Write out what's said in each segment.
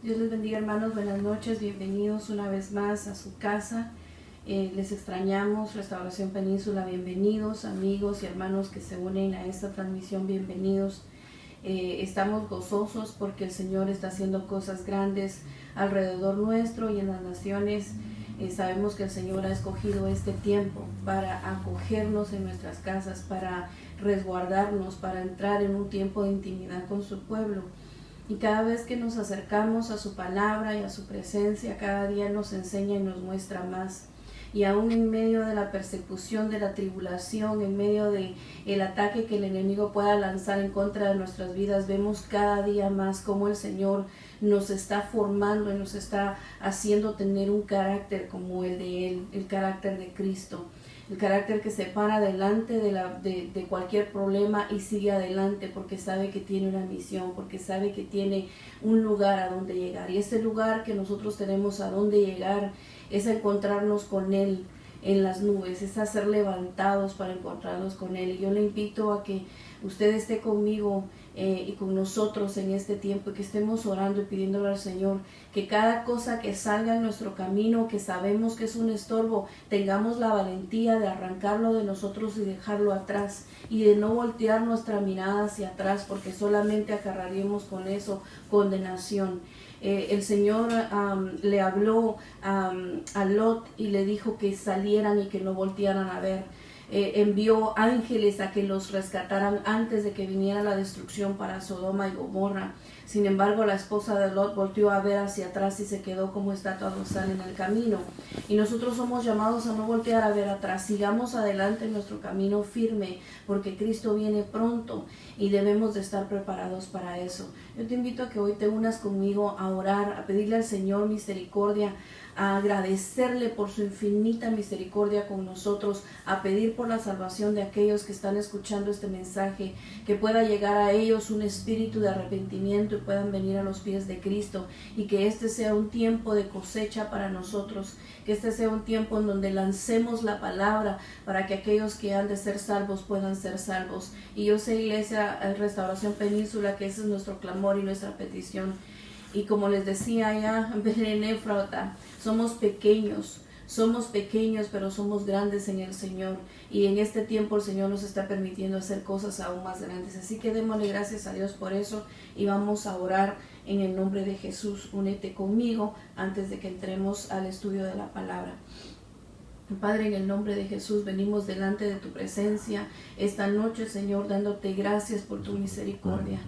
Dios les bendiga, hermanos, buenas noches, bienvenidos una vez más a su casa. Les extrañamos, Restauración Península, bienvenidos, amigos y hermanos que se unen a esta transmisión, bienvenidos. Estamos gozosos porque el Señor está haciendo cosas grandes alrededor nuestro y en las naciones. Sabemos que el Señor ha escogido este tiempo para acogernos en nuestras casas, para resguardarnos, para entrar en un tiempo de intimidad con su pueblo. Y cada vez que nos acercamos a su palabra y a su presencia, cada día nos enseña y nos muestra más. Y aún en medio de la persecución, de la tribulación, en medio de el ataque que el enemigo pueda lanzar en contra de nuestras vidas, vemos cada día más cómo el Señor nos está formando y nos está haciendo tener un carácter como el de Él, el carácter de Cristo. El carácter que se para delante de cualquier problema y sigue adelante porque sabe que tiene una misión, porque sabe que tiene un lugar a donde llegar. Y ese lugar que nosotros tenemos a donde llegar es encontrarnos con Él en las nubes, es ser levantados para encontrarnos con Él. Y yo le invito a que usted esté conmigo y con nosotros en este tiempo y que estemos orando y pidiéndole al Señor que cada cosa que salga en nuestro camino, que sabemos que es un estorbo, tengamos la valentía de arrancarlo de nosotros y dejarlo atrás y de no voltear nuestra mirada hacia atrás porque solamente acarrearemos con eso condenación. El Señor le habló a Lot y le dijo que salieran y que no voltearan a ver. Envió ángeles a que los rescataran antes de que viniera la destrucción para Sodoma y Gomorra. Sin embargo, la esposa de Lot volteó a ver hacia atrás y se quedó como estatua de sal en el camino. Y nosotros somos llamados a no voltear a ver atrás. Sigamos adelante en nuestro camino firme, porque Cristo viene pronto y debemos de estar preparados para eso. Yo te invito a que hoy te unas conmigo a orar, a pedirle al Señor misericordia, a agradecerle por su infinita misericordia con nosotros, a pedir por la salvación de aquellos que están escuchando este mensaje, que pueda llegar a ellos un espíritu de arrepentimiento y puedan venir a los pies de Cristo, y que este sea un tiempo de cosecha para nosotros, que este sea un tiempo en donde lancemos la palabra para que aquellos que han de ser salvos puedan ser salvos. Y yo sé, Iglesia Restauración Península, que ese es nuestro clamor y nuestra petición. Y como les decía ya, Belén Éfrata, somos pequeños, pero somos grandes en el Señor. Y en este tiempo el Señor nos está permitiendo hacer cosas aún más grandes. Así que démosle gracias a Dios por eso y vamos a orar en el nombre de Jesús. Únete conmigo antes de que entremos al estudio de la palabra. Padre, en el nombre de Jesús venimos delante de tu presencia esta noche, Señor, dándote gracias por tu misericordia.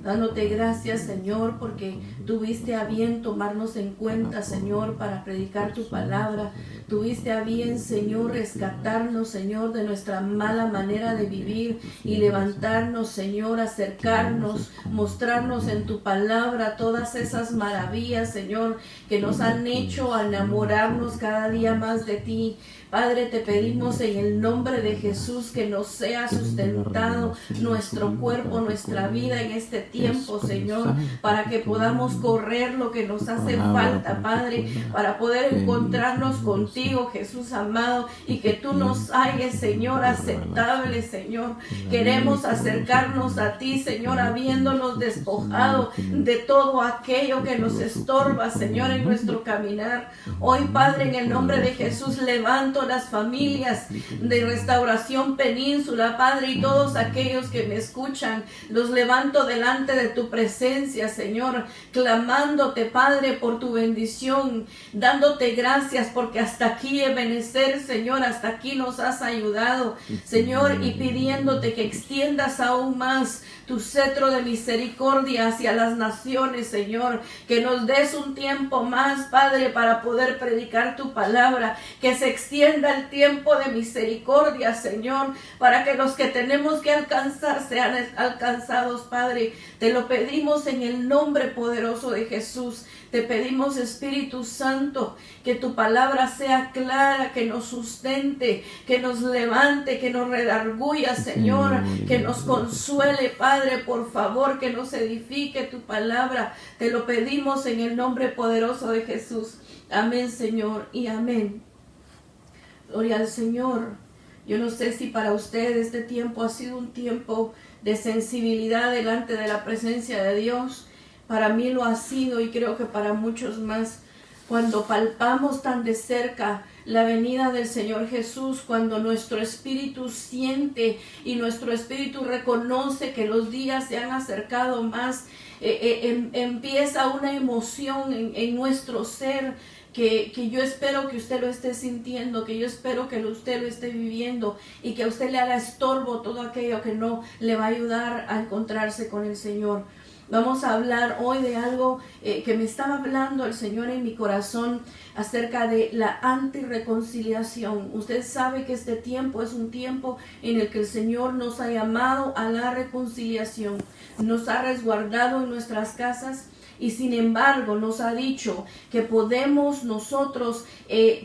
Dándote gracias, Señor, porque tuviste a bien tomarnos en cuenta, Señor, para predicar tu palabra. Tuviste a bien, Señor, rescatarnos, Señor, de nuestra mala manera de vivir y levantarnos, Señor, acercarnos, mostrarnos en tu palabra todas esas maravillas, Señor, que nos han hecho enamorarnos cada día más de ti. Padre, te pedimos en el nombre de Jesús que nos sea sustentado nuestro cuerpo, nuestra vida en este tiempo, Señor, para que podamos correr lo que nos hace falta, Padre, para poder encontrarnos contigo, Jesús amado, y que tú nos halles, Señor, aceptable, Señor. Queremos acercarnos a ti, Señor, habiéndonos despojado de todo aquello que nos estorba, Señor, en nuestro caminar. Hoy, Padre, en el nombre de Jesús, levanto las familias de Restauración Península, Padre, y todos aquellos que me escuchan, los levanto delante de tu presencia, Señor, clamándote, Padre, por tu bendición, dándote gracias porque hasta aquí Ebenezer, Señor, hasta aquí nos has ayudado, Señor, y pidiéndote que extiendas aún más tu cetro de misericordia hacia las naciones, Señor, que nos des un tiempo más, Padre, para poder predicar tu palabra, que se extienda el tiempo de misericordia, Señor, para que los que tenemos que alcanzar sean alcanzados, Padre. Te lo pedimos en el nombre poderoso de Jesús. Te pedimos, Espíritu Santo, que tu palabra sea clara, que nos sustente, que nos levante, que nos redarguya, Señor, que nos consuele, Padre, por favor, que nos edifique tu palabra. Te lo pedimos en el nombre poderoso de Jesús. Amén, Señor, y amén. Gloria al Señor. Yo no sé si para usted este tiempo ha sido un tiempo de sensibilidad delante de la presencia de Dios, Para mí lo ha sido y creo que para muchos más. Cuando palpamos tan de cerca la venida del Señor Jesús, cuando nuestro espíritu siente y nuestro espíritu reconoce que los días se han acercado más, empieza una emoción en nuestro ser que yo espero que usted lo esté sintiendo, que yo espero que usted lo esté viviendo y que a usted le haga estorbo todo aquello que no le va a ayudar a encontrarse con el Señor. Vamos a hablar hoy de algo que me estaba hablando el Señor en mi corazón acerca de la antirreconciliación. Usted sabe que este tiempo es un tiempo en el que el Señor nos ha llamado a la reconciliación, nos ha resguardado en nuestras casas y sin embargo nos ha dicho que podemos nosotros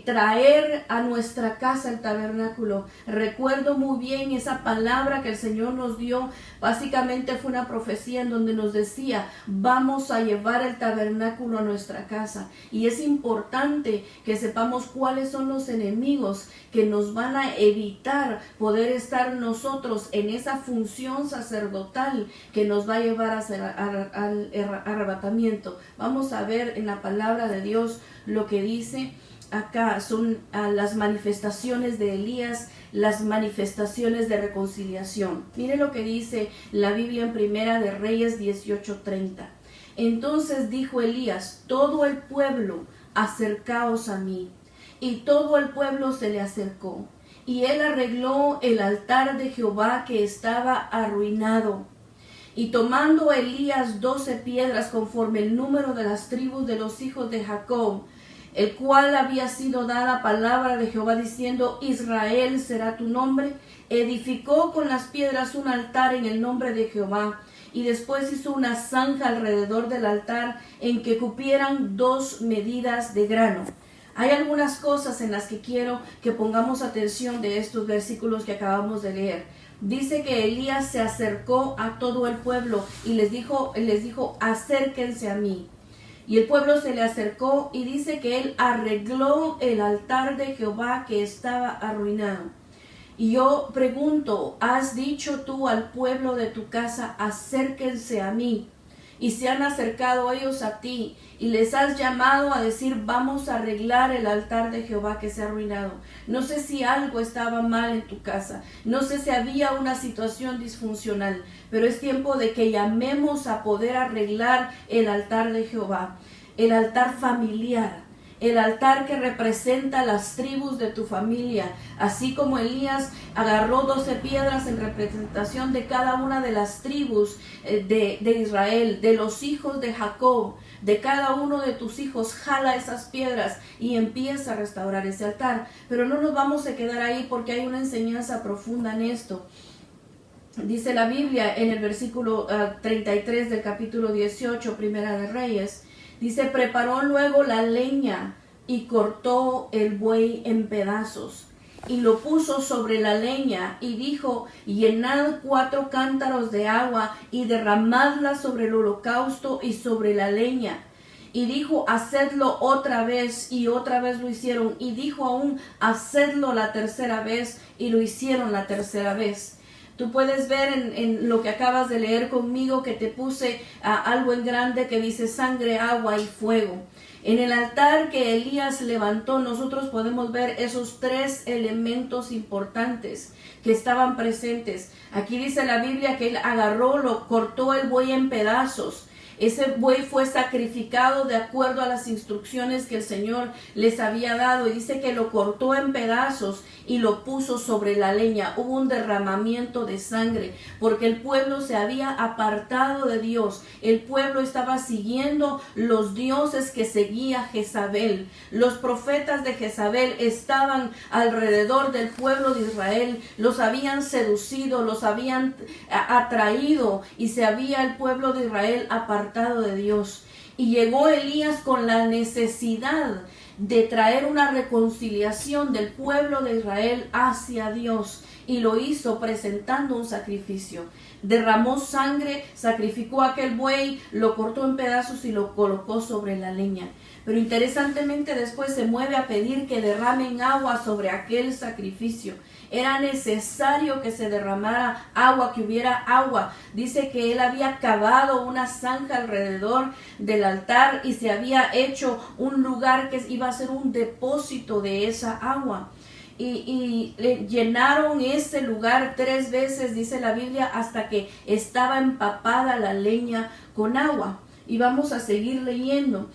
traer a nuestra casa el tabernáculo. Recuerdo muy bien esa palabra que el Señor nos dio. Básicamente fue una profecía en donde nos decía, vamos a llevar el tabernáculo a nuestra casa. Y es importante que sepamos cuáles son los enemigos que nos van a evitar poder estar nosotros en esa función sacerdotal que nos va a llevar al arrebatamiento. Vamos a ver en la palabra de Dios lo que dice acá. Son las manifestaciones de Elías, las manifestaciones de reconciliación. Mire lo que dice la Biblia en Primera de Reyes 18:30. Entonces dijo Elías, todo el pueblo, acercaos a mí. Y todo el pueblo se le acercó. Y él arregló el altar de Jehová que estaba arruinado. Y tomando Elías 12 piedras conforme el número de las tribus de los hijos de Jacob, el cual había sido dada palabra de Jehová diciendo, Israel será tu nombre, edificó con las piedras un altar en el nombre de Jehová, y después hizo una zanja alrededor del altar en que cupieran 2 medidas de grano. Hay algunas cosas en las que quiero que pongamos atención de estos versículos que acabamos de leer. Dice que Elías se acercó a todo el pueblo y les dijo, acérquense a mí. Y el pueblo se le acercó y dice que él arregló el altar de Jehová que estaba arruinado. Y yo pregunto, ¿has dicho tú al pueblo de tu casa, acérquense a mí? Y se han acercado ellos a ti y les has llamado a decir, vamos a arreglar el altar de Jehová que se ha arruinado. No sé si algo estaba mal en tu casa, no sé si había una situación disfuncional, pero es tiempo de que llamemos a poder arreglar el altar de Jehová, el altar familiar, el altar que representa las tribus de tu familia, así como Elías agarró 12 piedras en representación de cada una de las tribus de Israel, de los hijos de Jacob, de cada uno de tus hijos, jala esas piedras y empieza a restaurar ese altar. Pero no nos vamos a quedar ahí porque hay una enseñanza profunda en esto. Dice la Biblia en el versículo 33 del capítulo 18, Primera de Reyes, dice, preparó luego la leña y cortó el buey en pedazos y lo puso sobre la leña y dijo, llenad 4 cántaros de agua y derramadla sobre el holocausto y sobre la leña. Y dijo, hacedlo otra vez, y otra vez lo hicieron. Y dijo aún, hacedlo la tercera vez, y lo hicieron la tercera vez. Tú puedes ver en lo que acabas de leer conmigo que te puse algo en grande que dice sangre, agua y fuego. En el altar que Elías levantó, nosotros podemos ver esos 3 elementos importantes que estaban presentes. Aquí dice la Biblia que él cortó el buey en pedazos. Ese buey fue sacrificado de acuerdo a las instrucciones que el Señor les había dado. Y dice que lo cortó en pedazos y lo puso sobre la leña. Hubo un derramamiento de sangre porque el pueblo se había apartado de Dios. El pueblo estaba siguiendo los dioses que seguía Jezabel. Los profetas de Jezabel estaban alrededor del pueblo de Israel. Los habían seducido, los habían atraído y se había el pueblo de Israel apartado de Dios. Y llegó Elías con la necesidad de traer una reconciliación del pueblo de Israel hacia Dios, y lo hizo presentando un sacrificio. Derramó sangre, sacrificó aquel buey, lo cortó en pedazos y lo colocó sobre la leña. Pero interesantemente después se mueve a pedir que derramen agua sobre aquel sacrificio. Era necesario que se derramara agua, que hubiera agua. Dice que él había cavado una zanja alrededor del altar y se había hecho un lugar que iba a ser un depósito de esa agua. Y llenaron ese lugar 3 veces, dice la Biblia, hasta que estaba empapada la leña con agua. Y vamos a seguir leyendo.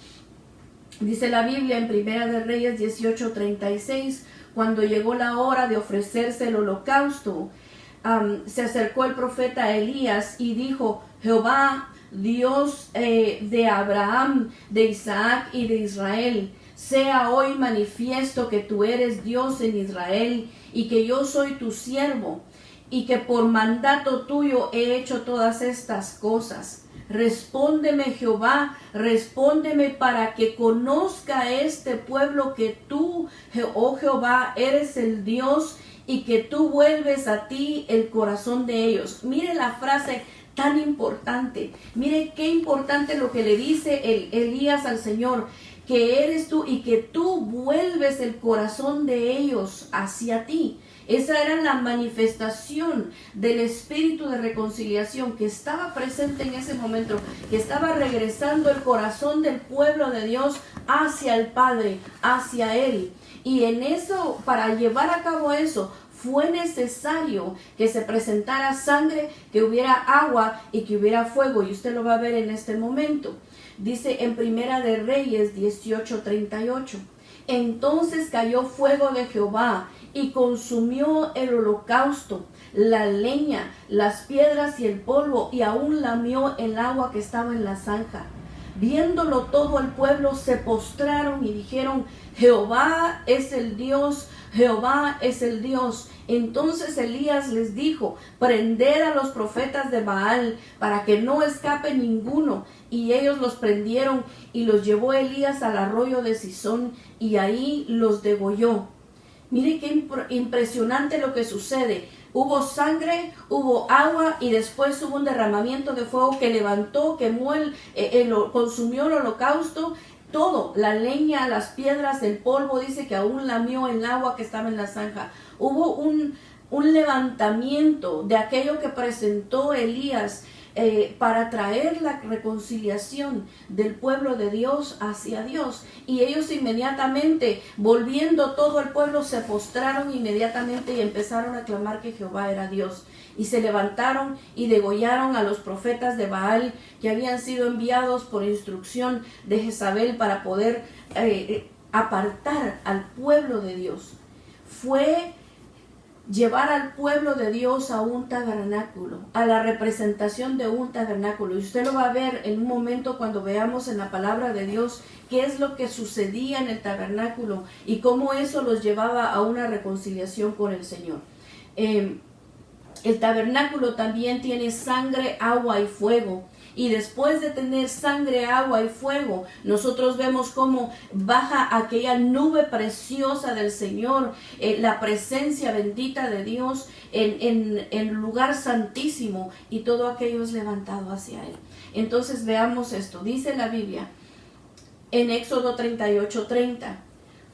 Dice la Biblia en Primera de Reyes 18:36, cuando llegó la hora de ofrecerse el holocausto, se acercó el profeta Elías y dijo: Jehová, Dios de Abraham, de Isaac y de Israel, sea hoy manifiesto que tú eres Dios en Israel y que yo soy tu siervo y que por mandato tuyo he hecho todas estas cosas. Respóndeme, Jehová, respóndeme para que conozca este pueblo que tú, oh Jehová, eres el Dios y que tú vuelves a ti el corazón de ellos. Mire la frase tan importante. Mire qué importante lo que le dice Elías al Señor, que eres tú y que tú vuelves el corazón de ellos hacia ti. Esa era la manifestación del espíritu de reconciliación que estaba presente en ese momento, que estaba regresando el corazón del pueblo de Dios hacia el Padre, hacia Él. Y en eso, para llevar a cabo eso, fue necesario que se presentara sangre, que hubiera agua y que hubiera fuego. Y usted lo va a ver en este momento. Dice en Primera de Reyes 18:38. Entonces cayó fuego de Jehová y consumió el holocausto, la leña, las piedras y el polvo, y aún lamió el agua que estaba en la zanja. Viéndolo todo el pueblo se postraron y dijeron: Jehová es el Dios, Jehová es el Dios. Entonces Elías les dijo: prended a los profetas de Baal para que no escape ninguno. Y ellos los prendieron y los llevó Elías al arroyo de Cisón y ahí los degolló. Mire qué impresionante lo que sucede. Hubo sangre, hubo agua y después hubo un derramamiento de fuego que levantó, quemó, consumió el holocausto. Todo, la leña, las piedras, el polvo, dice que aún lamió el agua que estaba en la zanja. Hubo un levantamiento de aquello que presentó Elías para traer la reconciliación del pueblo de Dios hacia Dios. Y ellos inmediatamente, volviendo todo el pueblo, se postraron inmediatamente y empezaron a clamar que Jehová era Dios. Y se levantaron y degollaron a los profetas de Baal que habían sido enviados por instrucción de Jezabel para poder apartar al pueblo de Dios. Fue llevar al pueblo de Dios a un tabernáculo, a la representación de un tabernáculo. Y usted lo va a ver en un momento cuando veamos en la palabra de Dios qué es lo que sucedía en el tabernáculo y cómo eso los llevaba a una reconciliación con el Señor. El tabernáculo también tiene sangre, agua y fuego. Y después de tener sangre, agua y fuego, nosotros vemos cómo baja aquella nube preciosa del Señor, la presencia bendita de Dios en el lugar santísimo, y todo aquello es levantado hacia Él. Entonces veamos esto. Dice la Biblia en Éxodo 38:30.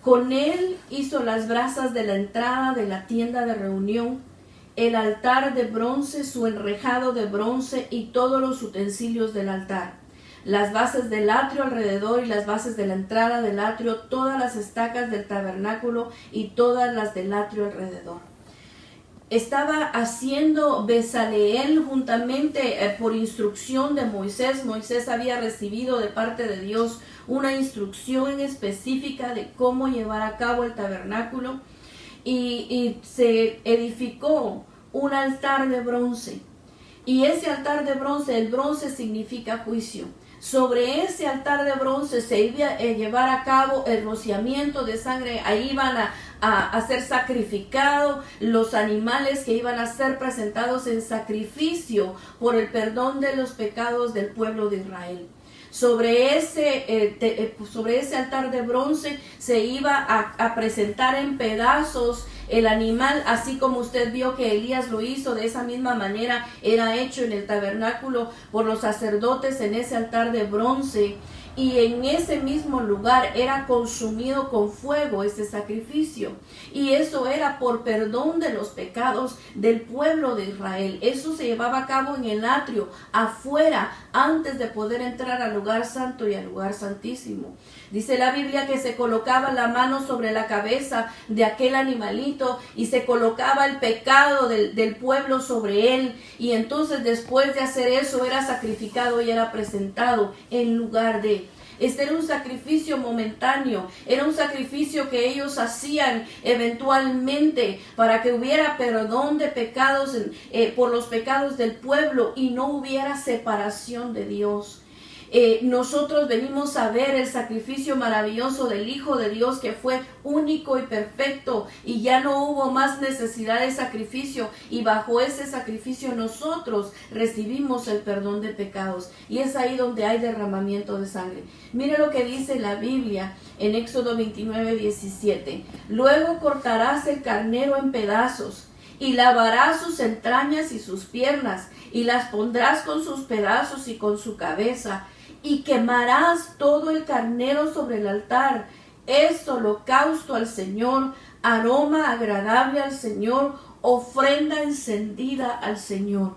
Con él hizo las brasas de la entrada de la tienda de reunión, el altar de bronce, su enrejado de bronce y todos los utensilios del altar, las bases del atrio alrededor y las bases de la entrada del atrio, todas las estacas del tabernáculo y todas las del atrio alrededor. Estaba haciendo Bezaleel juntamente por instrucción de Moisés. Moisés había recibido de parte de Dios una instrucción específica de cómo llevar a cabo el tabernáculo. Y se edificó un altar de bronce. Y ese altar de bronce, el bronce significa juicio. Sobre ese altar de bronce se iba a llevar a cabo el rociamiento de sangre. Ahí iban a ser sacrificados los animales que iban a ser presentados en sacrificio por el perdón de los pecados del pueblo de Israel. Sobre ese altar de bronce se iba a presentar en pedazos el animal, así como usted vio que Elías lo hizo. De esa misma manera era hecho en el tabernáculo por los sacerdotes en ese altar de bronce. y en ese mismo lugar era consumido con fuego ese sacrificio, y eso era por perdón de los pecados del pueblo de Israel. Eso se llevaba a cabo en el atrio, afuera, antes de poder entrar al lugar santo y al lugar santísimo. Dice la Biblia que se colocaba la mano sobre la cabeza de aquel animalito y se colocaba el pecado del pueblo sobre él, y entonces después de hacer eso era sacrificado y era presentado en lugar de... Este era un sacrificio momentáneo, era un sacrificio que ellos hacían eventualmente para que hubiera perdón de pecados por los pecados del pueblo y no hubiera separación de Dios. Nosotros venimos a ver el sacrificio maravilloso del Hijo de Dios, que fue único y perfecto, y ya no hubo más necesidad de sacrificio, y bajo ese sacrificio nosotros recibimos el perdón de pecados, y es ahí donde hay derramamiento de sangre. Mire lo que dice la Biblia en Éxodo 29:17. Luego cortarás el carnero en pedazos y lavarás sus entrañas y sus piernas, y las pondrás con sus pedazos y con su cabeza, y quemarás todo el carnero sobre el altar. Es holocausto al Señor, aroma agradable al Señor, ofrenda encendida al Señor.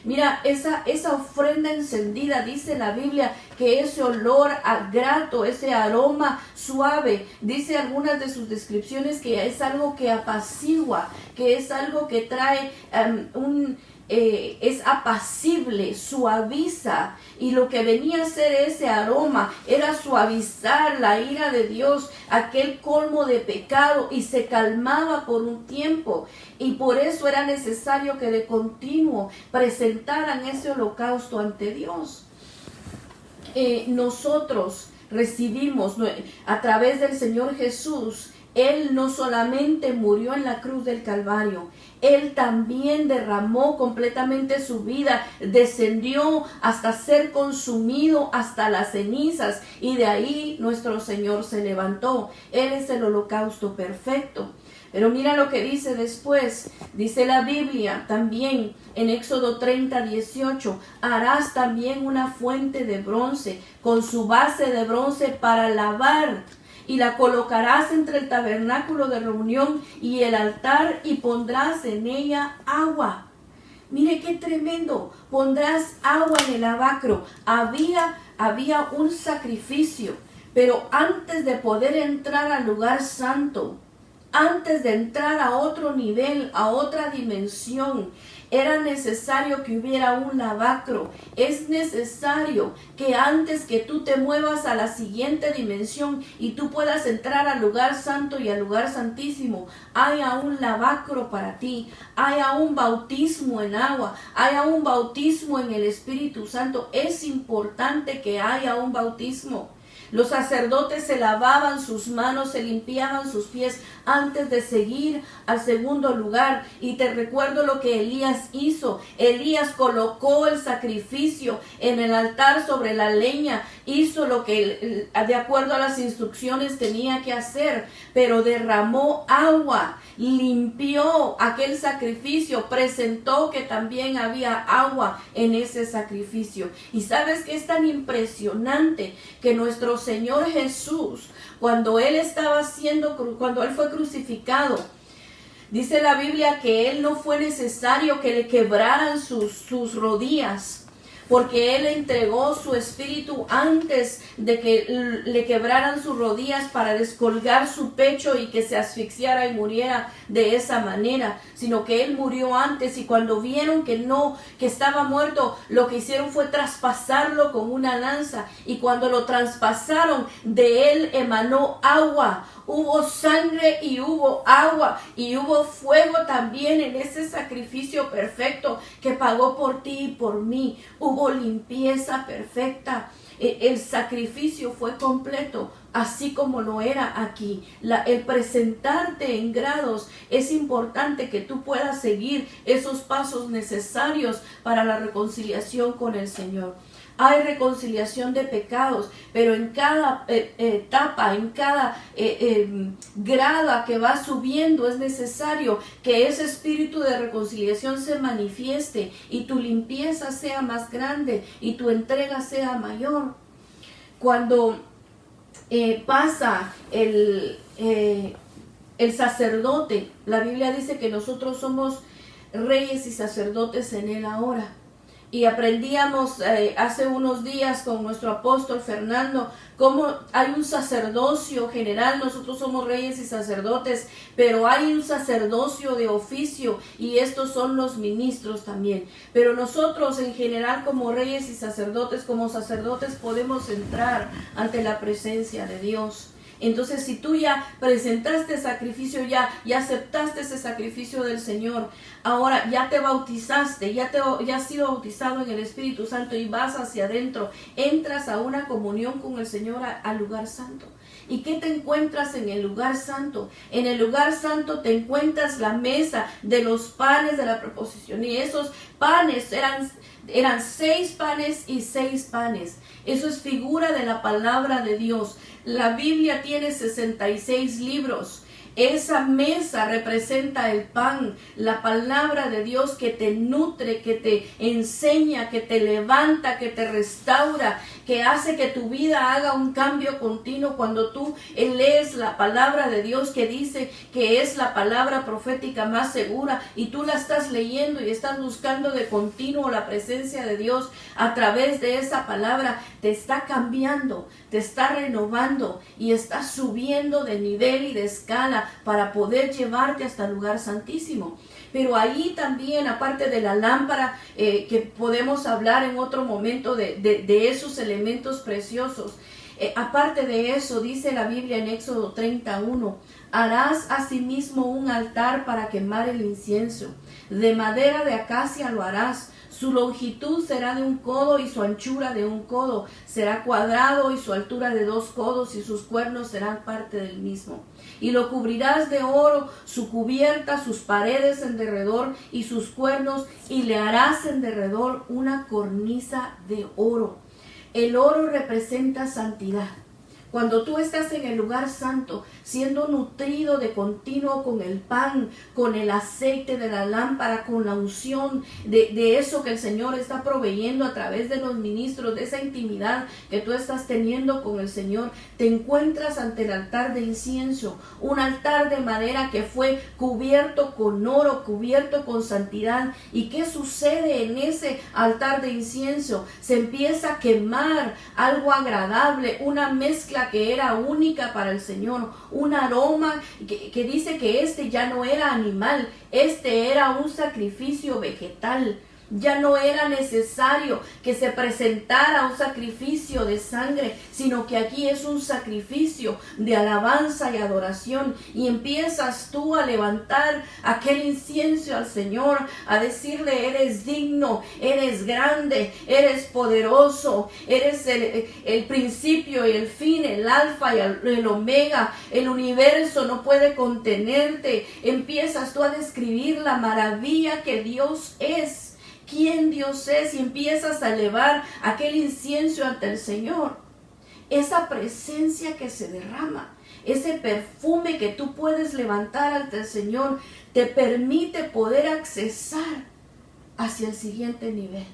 Mira, esa ofrenda encendida, dice la Biblia, que ese olor grato, ese aroma suave, dice algunas de sus descripciones que es algo que apacigua, que es algo que trae es apacible, suaviza, y lo que venía a ser ese aroma era suavizar la ira de Dios, aquel colmo de pecado, y se calmaba por un tiempo, y por eso era necesario que de continuo presentaran ese holocausto ante Dios. Nosotros recibimos a través del Señor Jesús. Él no solamente murió en la cruz del Calvario, Él también derramó completamente su vida, descendió hasta ser consumido hasta las cenizas, y de ahí nuestro Señor se levantó. Él es el holocausto perfecto. Pero mira lo que dice después. Dice la Biblia también en Éxodo 30:18. Harás también una fuente de bronce con su base de bronce para lavar, y la colocarás entre el tabernáculo de reunión y el altar, y pondrás en ella agua. Mire qué tremendo. Pondrás agua en el lavacro. Había un sacrificio, pero antes de poder entrar al lugar santo, antes de entrar a otro nivel, a otra dimensión, era necesario que hubiera un lavacro. Es necesario que antes que tú te muevas a la siguiente dimensión y tú puedas entrar al lugar santo y al lugar santísimo, haya un lavacro para ti, haya un bautismo en agua, haya un bautismo en el Espíritu Santo. Es importante que haya un bautismo. Los sacerdotes se lavaban sus manos, se limpiaban sus pies antes de seguir al segundo lugar. Y te recuerdo lo que Elías hizo. Elías colocó el sacrificio en el altar sobre la leña. Hizo lo que de acuerdo a las instrucciones tenía que hacer, pero derramó agua, limpió aquel sacrificio, presentó que también había agua en ese sacrificio. Y sabes que es tan impresionante que nuestro Señor Jesús, cuando Él fue crucificado, dice la Biblia que Él no fue necesario que le quebraran sus rodillas, porque Él entregó su espíritu antes de que le quebraran sus rodillas para descolgar su pecho y que se asfixiara y muriera de esa manera, sino que Él murió antes, y cuando vieron que estaba muerto, lo que hicieron fue traspasarlo con una lanza, y cuando lo traspasaron, de Él emanó agua. Hubo sangre y hubo agua y hubo fuego también en ese sacrificio perfecto que pagó por ti y por mí. Hubo limpieza perfecta. El sacrificio fue completo, así como lo era aquí. El presentarte en grados, es importante que tú puedas seguir esos pasos necesarios para la reconciliación con el Señor. Hay reconciliación de pecados, pero en cada etapa, en cada grado que va subiendo, es necesario que ese espíritu de reconciliación se manifieste y tu limpieza sea más grande y tu entrega sea mayor. cuando pasa el sacerdote, la Biblia dice que nosotros somos reyes y sacerdotes en él ahora. Y aprendíamos hace unos días con nuestro apóstol Fernando cómo hay un sacerdocio general. Nosotros somos reyes y sacerdotes, pero hay un sacerdocio de oficio y estos son los ministros también. Pero nosotros en general como reyes y sacerdotes, como sacerdotes, podemos entrar ante la presencia de Dios. Entonces, si tú ya presentaste sacrificio, ya aceptaste ese sacrificio del Señor, ahora ya te bautizaste, ya has sido bautizado en el Espíritu Santo y vas hacia adentro, entras a una comunión con el Señor al lugar santo. ¿Y qué te encuentras en el lugar santo? En el lugar santo te encuentras la mesa de los panes de la proposición, y esos panes eran 6 panes y 6 panes. Eso es figura de la palabra de Dios. La Biblia tiene 66 libros. Esa mesa representa el pan, la palabra de Dios que te nutre, que te enseña, que te levanta, que te restaura, que hace que tu vida haga un cambio continuo cuando tú lees la palabra de Dios, que dice que es la palabra profética más segura, y tú la estás leyendo y estás buscando de continuo la presencia de Dios a través de esa palabra. Te está cambiando, te está renovando y está subiendo de nivel y de escala para poder llevarte hasta el lugar santísimo. Pero ahí también, aparte de la lámpara, que podemos hablar en otro momento de esos elementos preciosos, aparte de eso, dice la Biblia en Éxodo 31, harás asimismo un altar para quemar el incienso, de madera de acacia lo harás. Su longitud será de 1 codo y su anchura de 1 codo. Será cuadrado y su altura de 2 codos y sus cuernos serán parte del mismo. Y lo cubrirás de oro, su cubierta, sus paredes en derredor y sus cuernos, y le harás en derredor una cornisa de oro. El oro representa santidad. Cuando tú estás en el lugar santo, siendo nutrido de continuo con el pan, con el aceite de la lámpara, con la unción de eso que el Señor está proveyendo a través de los ministros, de esa intimidad que tú estás teniendo con el Señor, te encuentras ante el altar de incienso, un altar de madera que fue cubierto con oro, cubierto con santidad. ¿Y qué sucede en ese altar de incienso? Se empieza a quemar algo agradable, una mezcla que era única para el Señor, un aroma que dice que ya no era animal, era un sacrificio vegetal. Ya no era necesario que se presentara un sacrificio de sangre, sino que aquí es un sacrificio de alabanza y adoración. Y empiezas tú a levantar aquel incienso al Señor, a decirle: eres digno, eres grande, eres poderoso, eres el principio y el fin, el alfa y el omega. El universo no puede contenerte. Empiezas tú a describir la maravilla que Dios es, quién Dios es, y empiezas a elevar aquel incienso ante el Señor. Esa presencia que se derrama, ese perfume que tú puedes levantar ante el Señor, te permite poder accesar hacia el siguiente nivel.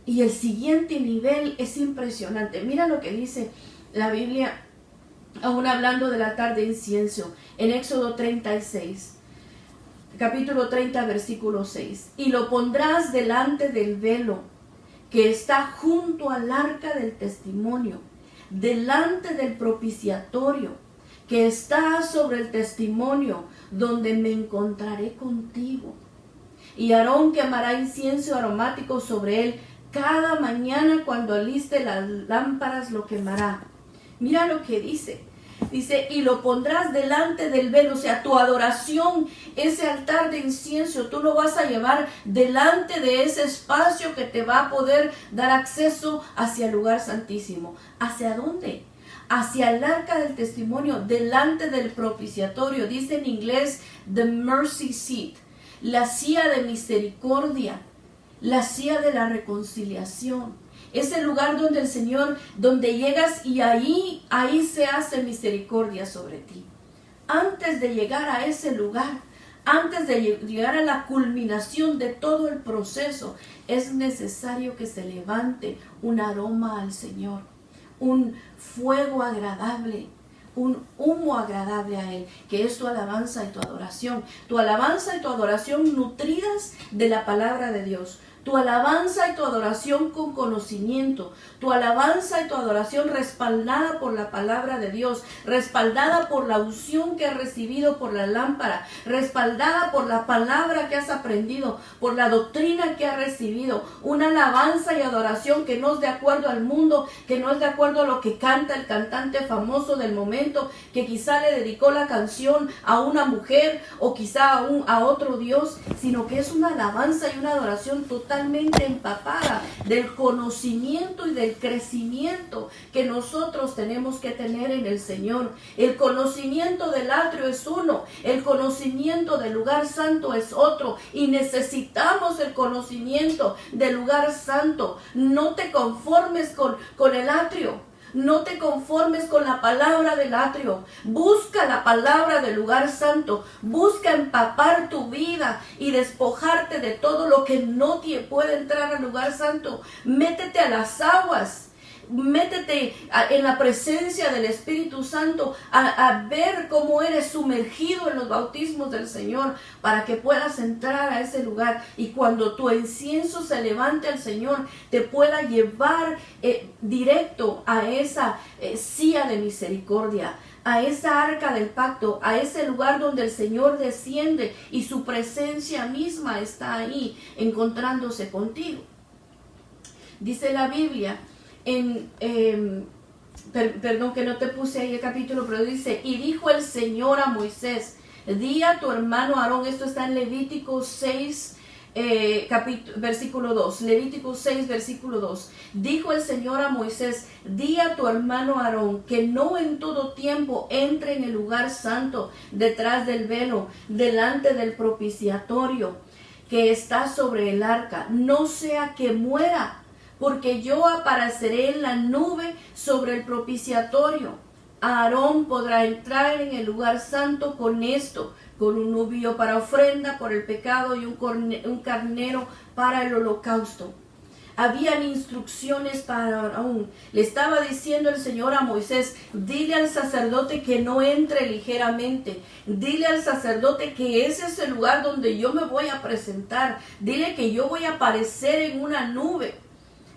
Y el siguiente nivel es impresionante. Mira lo que dice la Biblia, aún hablando del altar de incienso, en Éxodo 36. Capítulo 30, versículo 6. Y lo pondrás delante del velo que está junto al arca del testimonio, delante del propiciatorio que está sobre el testimonio, donde me encontraré contigo. Y Aarón quemará incienso aromático sobre él. Cada mañana cuando aliste las lámparas lo quemará. Mira lo que dice. Dice, y lo pondrás delante del velo, o sea, tu adoración, ese altar de incienso, tú lo vas a llevar delante de ese espacio que te va a poder dar acceso hacia el lugar santísimo. ¿Hacia dónde? Hacia el arca del testimonio, delante del propiciatorio. Dice en inglés, the mercy seat, la silla de misericordia, la silla de la reconciliación. Es el lugar donde el Señor, donde llegas y ahí se hace misericordia sobre ti. Antes de llegar a ese lugar, antes de llegar a la culminación de todo el proceso, es necesario que se levante un aroma al Señor. un fuego agradable, un humo agradable a Él, que es tu alabanza y tu adoración. Tu alabanza y tu adoración nutridas de la palabra de Dios. Tu alabanza y tu adoración con conocimiento, tu alabanza y tu adoración respaldada por la palabra de Dios, respaldada por la unción que has recibido por la lámpara, respaldada por la palabra que has aprendido, por la doctrina que has recibido, una alabanza y adoración que no es de acuerdo al mundo, que no es de acuerdo a lo que canta el cantante famoso del momento, que quizá le dedicó la canción a una mujer o quizá a otro Dios, sino que es una alabanza y una adoración totalmente empapada del conocimiento y del crecimiento que nosotros tenemos que tener en el Señor. El conocimiento del atrio es uno, el conocimiento del lugar santo es otro, y necesitamos el conocimiento del lugar santo. No te conformes con el atrio. No te conformes con la palabra del atrio. Busca la palabra del lugar santo. Busca empapar tu vida y despojarte de todo lo que no te puede entrar al lugar santo. Métete a las aguas. Métete en la presencia del Espíritu Santo a ver cómo eres sumergido en los bautismos del Señor para que puedas entrar a ese lugar y cuando tu incienso se levante al Señor te pueda llevar directo a esa silla de misericordia, a esa arca del pacto, a ese lugar donde el Señor desciende y su presencia misma está ahí encontrándose contigo. Dice la Biblia perdón que no te puse ahí el capítulo, pero dice, y dijo el Señor a Moisés, di a tu hermano Aarón, esto está en Levítico 6, versículo 2, Levítico 6, versículo 2, dijo el Señor a Moisés, di a tu hermano Aarón, que no en todo tiempo entre en el lugar santo, detrás del velo, delante del propiciatorio, que está sobre el arca, no sea que muera, porque yo apareceré en la nube sobre el propiciatorio. Aarón podrá entrar en el lugar santo con esto, con un novillo para ofrenda por el pecado y un carnero para el holocausto. Habían instrucciones para Aarón. Le estaba diciendo el Señor a Moisés, dile al sacerdote que no entre ligeramente. Dile al sacerdote que ese es el lugar donde yo me voy a presentar. Dile que yo voy a aparecer en una nube.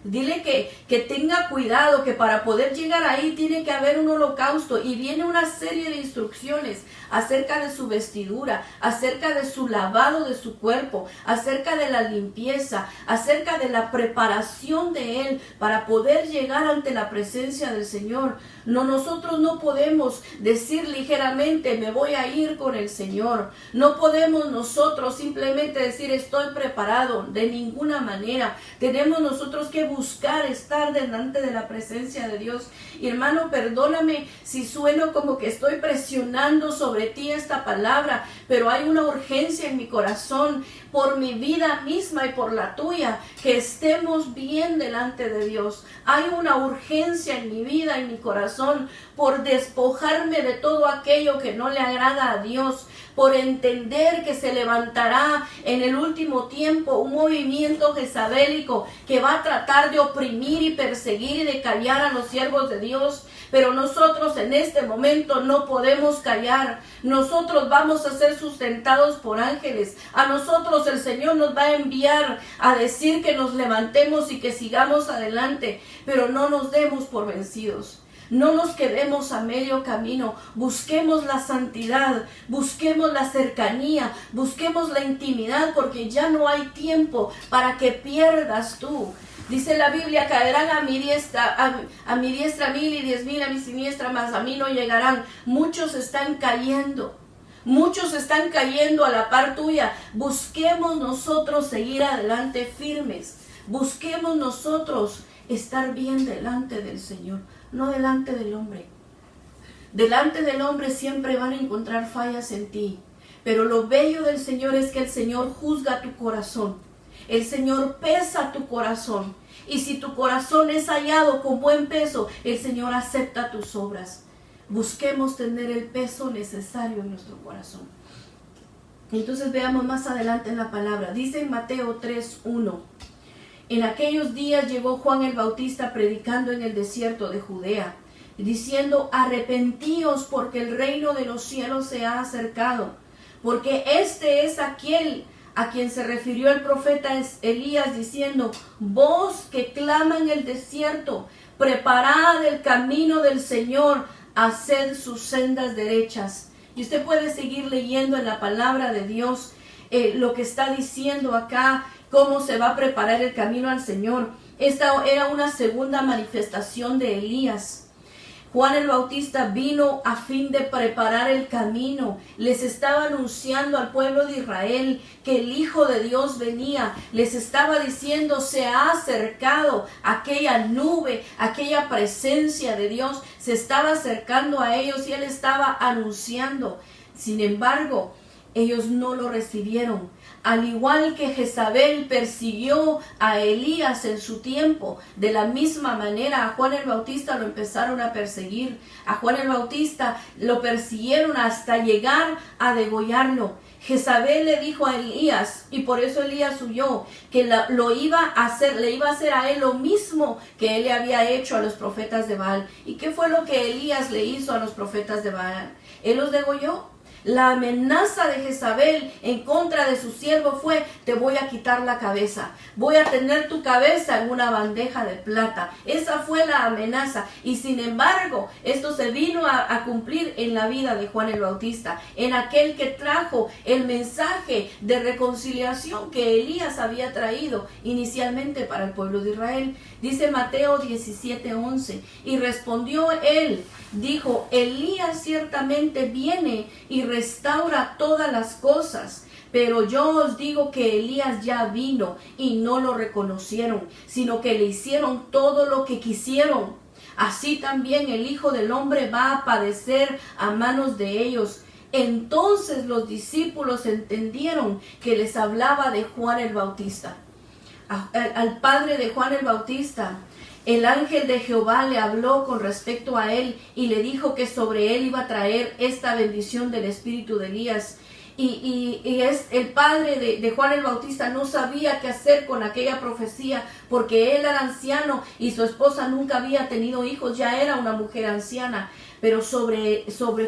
Dile que tenga cuidado, que para poder llegar ahí tiene que haber un holocausto. Y viene una serie de instrucciones acerca de su vestidura, acerca de su lavado de su cuerpo, acerca de la limpieza, acerca de la preparación de él para poder llegar ante la presencia del Señor. Nosotros no podemos decir ligeramente, me voy a ir con el Señor. No podemos nosotros simplemente decir, estoy preparado. De ninguna manera. Tenemos nosotros que buscar estar delante de la presencia de Dios. Y hermano, perdóname si sueno como que estoy presionando sobre ti esta palabra, pero hay una urgencia en mi corazón por mi vida misma y por la tuya, que estemos bien delante de Dios. Hay una urgencia en mi vida y mi corazón por despojarme de todo aquello que no le agrada a Dios, por entender que se levantará en el último tiempo un movimiento jezabélico que va a tratar de oprimir y perseguir y de callar a los siervos de Dios. Pero nosotros en este momento no podemos callar. Nosotros vamos a ser sustentados por ángeles. A nosotros el Señor nos va a enviar a decir que nos levantemos y que sigamos adelante. Pero no nos demos por vencidos. No nos quedemos a medio camino, busquemos la santidad, busquemos la cercanía, busquemos la intimidad, porque ya no hay tiempo para que pierdas tú. Dice la Biblia, caerán a mi diestra 1000 y 10,000 a mi siniestra, mas a mí no llegarán. Muchos están cayendo. Muchos están cayendo a la par tuya. Busquemos nosotros seguir adelante firmes. Busquemos nosotros estar bien delante del Señor, no delante del hombre. Delante del hombre siempre van a encontrar fallas en ti. Pero lo bello del Señor es que el Señor juzga tu corazón. El Señor pesa tu corazón. Y si tu corazón es hallado con buen peso, el Señor acepta tus obras. Busquemos tener el peso necesario en nuestro corazón. Entonces veamos más adelante en la palabra. Dice en Mateo 3:1. En aquellos días llegó Juan el Bautista predicando en el desierto de Judea, diciendo: arrepentíos, porque el reino de los cielos se ha acercado. Porque este es aquel a quien se refirió el profeta Elías, diciendo: voz que clama en el desierto, preparad el camino del Señor, haced sus sendas derechas. Y usted puede seguir leyendo en la palabra de Dios lo que está diciendo acá, cómo se va a preparar el camino al Señor. Esta era una segunda manifestación de Elías. Juan el Bautista vino a fin de preparar el camino. Les estaba anunciando al pueblo de Israel que el Hijo de Dios venía. Les estaba diciendo: se ha acercado aquella nube, aquella presencia de Dios. Se estaba acercando a ellos y Él estaba anunciando. Sin embargo, ellos no lo recibieron. Al igual que Jezabel persiguió a Elías en su tiempo, de la misma manera a Juan el Bautista lo empezaron a perseguir. A Juan el Bautista lo persiguieron hasta llegar a degollarlo. Jezabel le dijo a Elías, y por eso Elías huyó, que le iba a hacer a él lo mismo que él le había hecho a los profetas de Baal. ¿Y qué fue lo que Elías le hizo a los profetas de Baal? Él los degolló. La amenaza de Jezabel en contra de su siervo fue: te voy a quitar la cabeza, voy a tener tu cabeza en una bandeja de plata. Esa fue la amenaza, y sin embargo esto se vino a cumplir en la vida de Juan el Bautista, en aquel que trajo el mensaje de reconciliación que Elías había traído inicialmente para el pueblo de Israel. Dice Mateo 17:11, y respondió él, dijo: Elías ciertamente viene y restaura todas las cosas. Pero yo os digo que Elías ya vino y no lo reconocieron, sino que le hicieron todo lo que quisieron. Así también el Hijo del Hombre va a padecer a manos de ellos. Entonces los discípulos entendieron que les hablaba de Juan el Bautista. Al padre de Juan el Bautista, el ángel de Jehová le habló con respecto a él y le dijo que sobre él iba a traer esta bendición del espíritu de Elías. El padre de Juan el Bautista no sabía qué hacer con aquella profecía, porque él era anciano y su esposa nunca había tenido hijos, ya era una mujer anciana. Pero sobre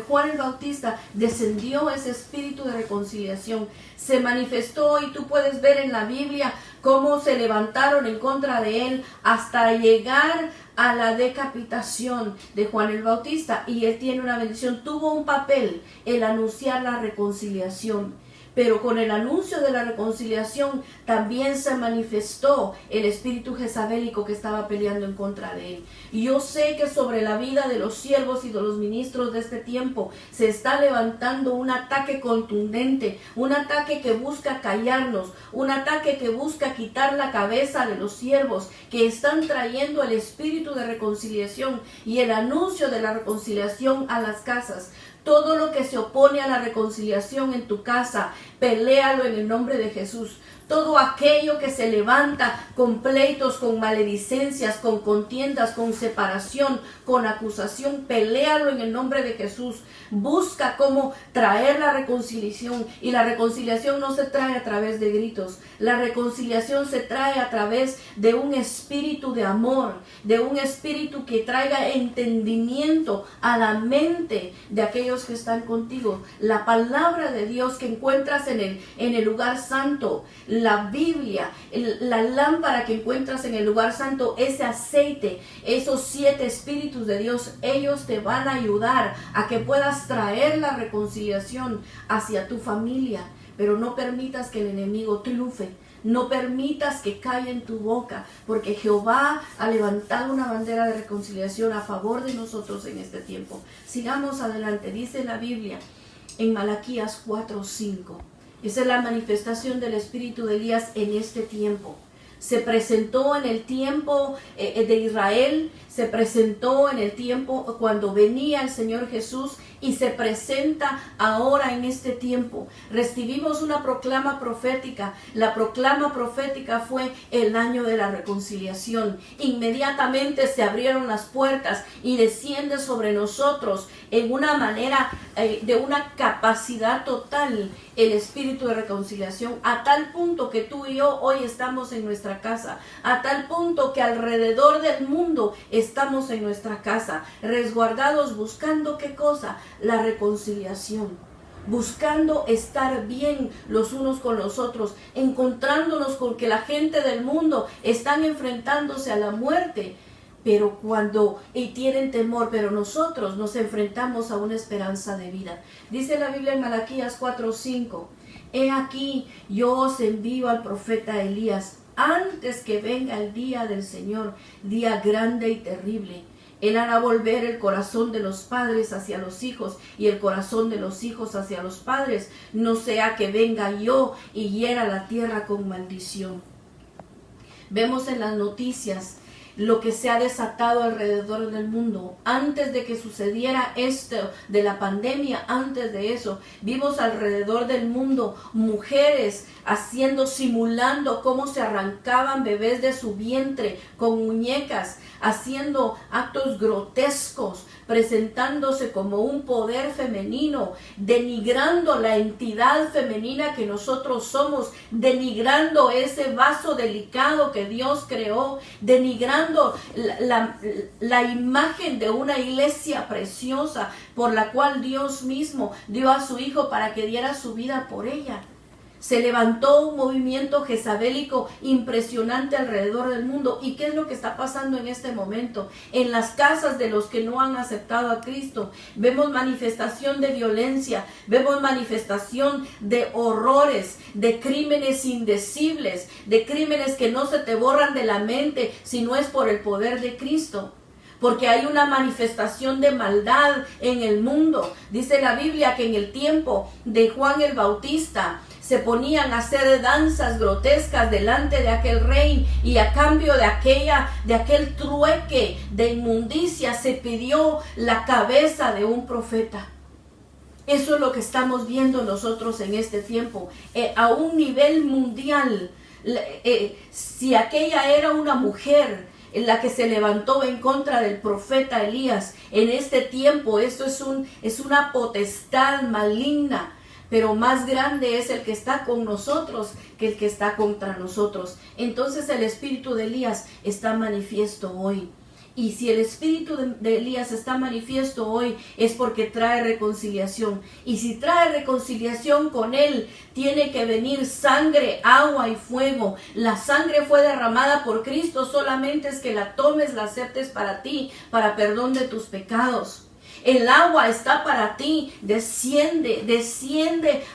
Juan el Bautista descendió ese espíritu de reconciliación. Se manifestó, y tú puedes ver en la Biblia cómo se levantaron en contra de él hasta llegar a la decapitación de Juan el Bautista. Y él tiene una bendición, tuvo un papel, el anunciar la reconciliación. Pero con el anuncio de la reconciliación también se manifestó el espíritu jezabélico que estaba peleando en contra de él. Y yo sé que sobre la vida de los siervos y de los ministros de este tiempo se está levantando un ataque contundente, un ataque que busca callarnos, un ataque que busca quitar la cabeza de los siervos que están trayendo el espíritu de reconciliación y el anuncio de la reconciliación a las casas. Todo lo que se opone a la reconciliación en tu casa, peléalo en el nombre de Jesús. Todo aquello que se levanta con pleitos, con maledicencias, con contiendas, con separación, con acusación, peléalo en el nombre de Jesús. Busca cómo traer la reconciliación, y la reconciliación no se trae a través de gritos. La reconciliación se trae a través de un espíritu de amor, de un espíritu que traiga entendimiento a la mente de aquellos que están contigo. La palabra de Dios que encuentras en el lugar santo, la Biblia, la lámpara que encuentras en el lugar santo, ese aceite, esos 7 espíritus de Dios, ellos te van a ayudar a que puedas traer la reconciliación hacia tu familia. Pero no permitas que el enemigo triunfe. No permitas que caiga en tu boca, porque Jehová ha levantado una bandera de reconciliación a favor de nosotros en este tiempo. Sigamos adelante. Dice la Biblia en Malaquías 4:5. Esa es la manifestación del espíritu de Elías en este tiempo. Se presentó en el tiempo de Israel, se presentó en el tiempo cuando venía el Señor Jesús, y se presenta ahora en este tiempo. Recibimos una proclama profética. La proclama profética fue el año de la reconciliación. Inmediatamente se abrieron las puertas y desciende sobre nosotros en una manera de una capacidad total el espíritu de reconciliación, a tal punto que tú y yo hoy estamos en nuestra casa, a tal punto que alrededor del mundo estamos en nuestra casa, resguardados buscando ¿qué cosa? La reconciliación, buscando estar bien los unos con los otros, encontrándonos con que la gente del mundo están enfrentándose a la muerte, pero tienen temor, pero nosotros nos enfrentamos a una esperanza de vida. Dice la Biblia en Malaquías 4:5, he aquí, yo os envío al profeta Elías, antes que venga el día del Señor, día grande y terrible. Él hará volver el corazón de los padres hacia los hijos y el corazón de los hijos hacia los padres, no sea que venga yo y hiera la tierra con maldición. Vemos en las noticias lo que se ha desatado alrededor del mundo. Antes de que sucediera esto de la pandemia, antes de eso, vimos alrededor del mundo mujeres simulando cómo se arrancaban bebés de su vientre con muñecas, haciendo actos grotescos, presentándose como un poder femenino, denigrando la entidad femenina que nosotros somos, denigrando ese vaso delicado que Dios creó, denigrando la imagen de una iglesia preciosa por la cual Dios mismo dio a su Hijo para que diera su vida por ella. Se levantó un movimiento jezabélico impresionante alrededor del mundo. ¿Y qué es lo que está pasando en este momento? En las casas de los que no han aceptado a Cristo, vemos manifestación de violencia, vemos manifestación de horrores, de crímenes indecibles, de crímenes que no se te borran de la mente si no es por el poder de Cristo. Porque hay una manifestación de maldad en el mundo. Dice la Biblia que en el tiempo de Juan el Bautista se ponían a hacer danzas grotescas delante de aquel rey, y a cambio de aquel trueque de inmundicia se pidió la cabeza de un profeta. Eso es lo que estamos viendo nosotros en este tiempo, a un nivel mundial. Si aquella era una mujer en la que se levantó en contra del profeta Elías, en este tiempo esto es una potestad maligna. Pero más grande es el que está con nosotros que el que está contra nosotros. Entonces el espíritu de Elías está manifiesto hoy. Y si el espíritu de Elías está manifiesto hoy, es porque trae reconciliación. Y si trae reconciliación, con él tiene que venir sangre, agua y fuego. La sangre fue derramada por Cristo, solamente es que la tomes, la aceptes para ti, para perdón de tus pecados. El agua está para ti, desciende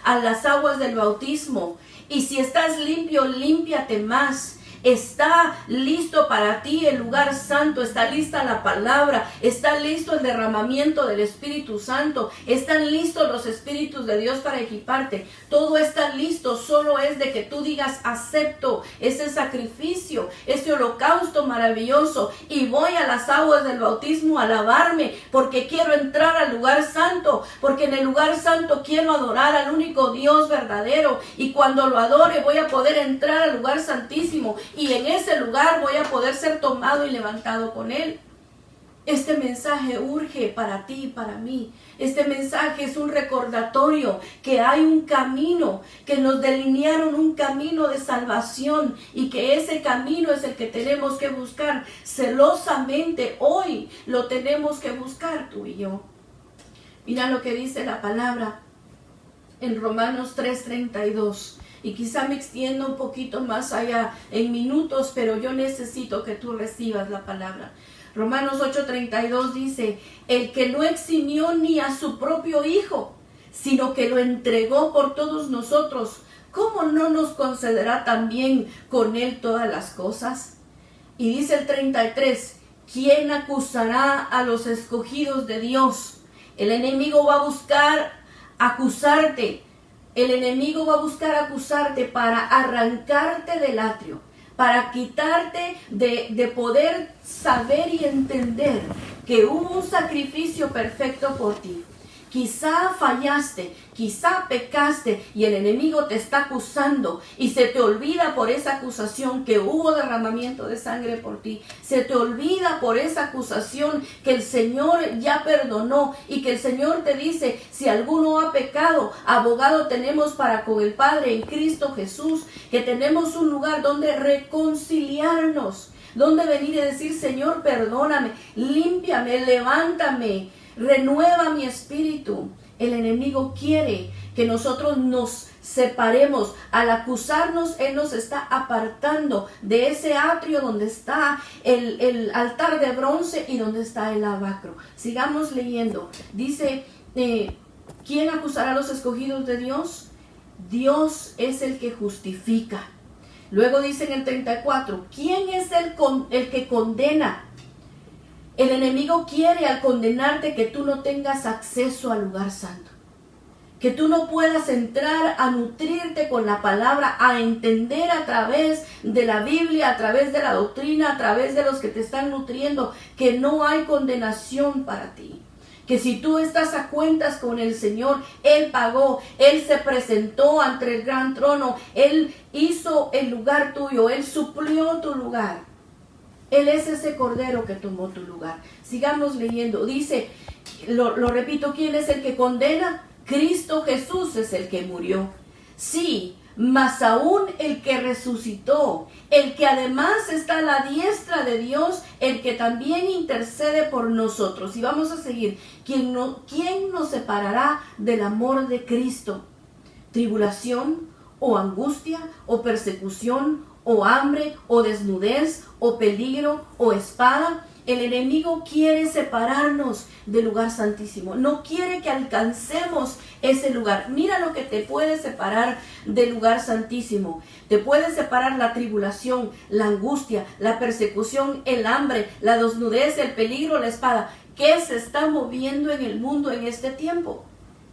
a las aguas del bautismo. Y si estás limpio, límpiate más. Está listo para ti el lugar santo, está lista la palabra, está listo el derramamiento del Espíritu Santo, están listos los Espíritus de Dios para equiparte. Todo está listo, solo es de que tú digas: acepto ese sacrificio, ese holocausto maravilloso, y voy a las aguas del bautismo a lavarme, porque quiero entrar al lugar santo, porque en el lugar santo quiero adorar al único Dios verdadero, y cuando lo adore voy a poder entrar al lugar santísimo, y en ese lugar voy a poder ser tomado y levantado con él. Este mensaje urge para ti y para mí. Este mensaje es un recordatorio que hay un camino, que nos delinearon un camino de salvación, y que ese camino es el que tenemos que buscar celosamente. Hoy lo tenemos que buscar tú y yo. Mira lo que dice la palabra en Romanos 3:32. Y quizá me extiendo un poquito más allá en minutos, pero yo necesito que tú recibas la palabra. Romanos 8:32 dice: el que no eximió ni a su propio Hijo, sino que lo entregó por todos nosotros, ¿cómo no nos concederá también con él todas las cosas? Y dice el 33: ¿quién acusará a los escogidos de Dios? El enemigo va a buscar acusarte. El enemigo va a buscar acusarte para arrancarte del atrio, para quitarte de poder saber y entender que hubo un sacrificio perfecto por ti, Quizá fallaste, quizá pecaste y el enemigo te está acusando y se te olvida por esa acusación que hubo derramamiento de sangre por ti. Se te olvida por esa acusación que el Señor ya perdonó y que el Señor te dice, si alguno ha pecado, abogado tenemos para con el Padre en Cristo Jesús, que tenemos un lugar donde reconciliarnos, donde venir y decir, Señor, perdóname, límpiame, levántame, renueva mi espíritu. El enemigo quiere que nosotros nos separemos. Al acusarnos, él nos está apartando de ese atrio donde está el altar de bronce y donde está el lavacro. Sigamos leyendo. Dice, ¿quién acusará a los escogidos de Dios? Dios es el que justifica. Luego dice en el 34, ¿quién es el que condena? El enemigo quiere al condenarte que tú no tengas acceso al lugar santo, que tú no puedas entrar a nutrirte con la palabra, a entender a través de la Biblia, a través de la doctrina, a través de los que te están nutriendo, que no hay condenación para ti. Que si tú estás a cuentas con el Señor, Él pagó, Él se presentó ante el gran trono, Él hizo el lugar tuyo, Él suplió tu lugar. Él es ese cordero que tomó tu lugar. Sigamos leyendo. Dice, lo repito, ¿quién es el que condena? Cristo Jesús es el que murió. Sí, mas aún el que resucitó, el que además está a la diestra de Dios, el que también intercede por nosotros. Y vamos a seguir. ¿Quién nos separará del amor de Cristo? ¿Tribulación o angustia o persecución o hambre, o desnudez, o peligro, o espada? El enemigo quiere separarnos del lugar santísimo. No quiere que alcancemos ese lugar. Mira lo que te puede separar del lugar santísimo. Te puede separar la tribulación, la angustia, la persecución, el hambre, la desnudez, el peligro, la espada. ¿Qué se está moviendo en el mundo en este tiempo?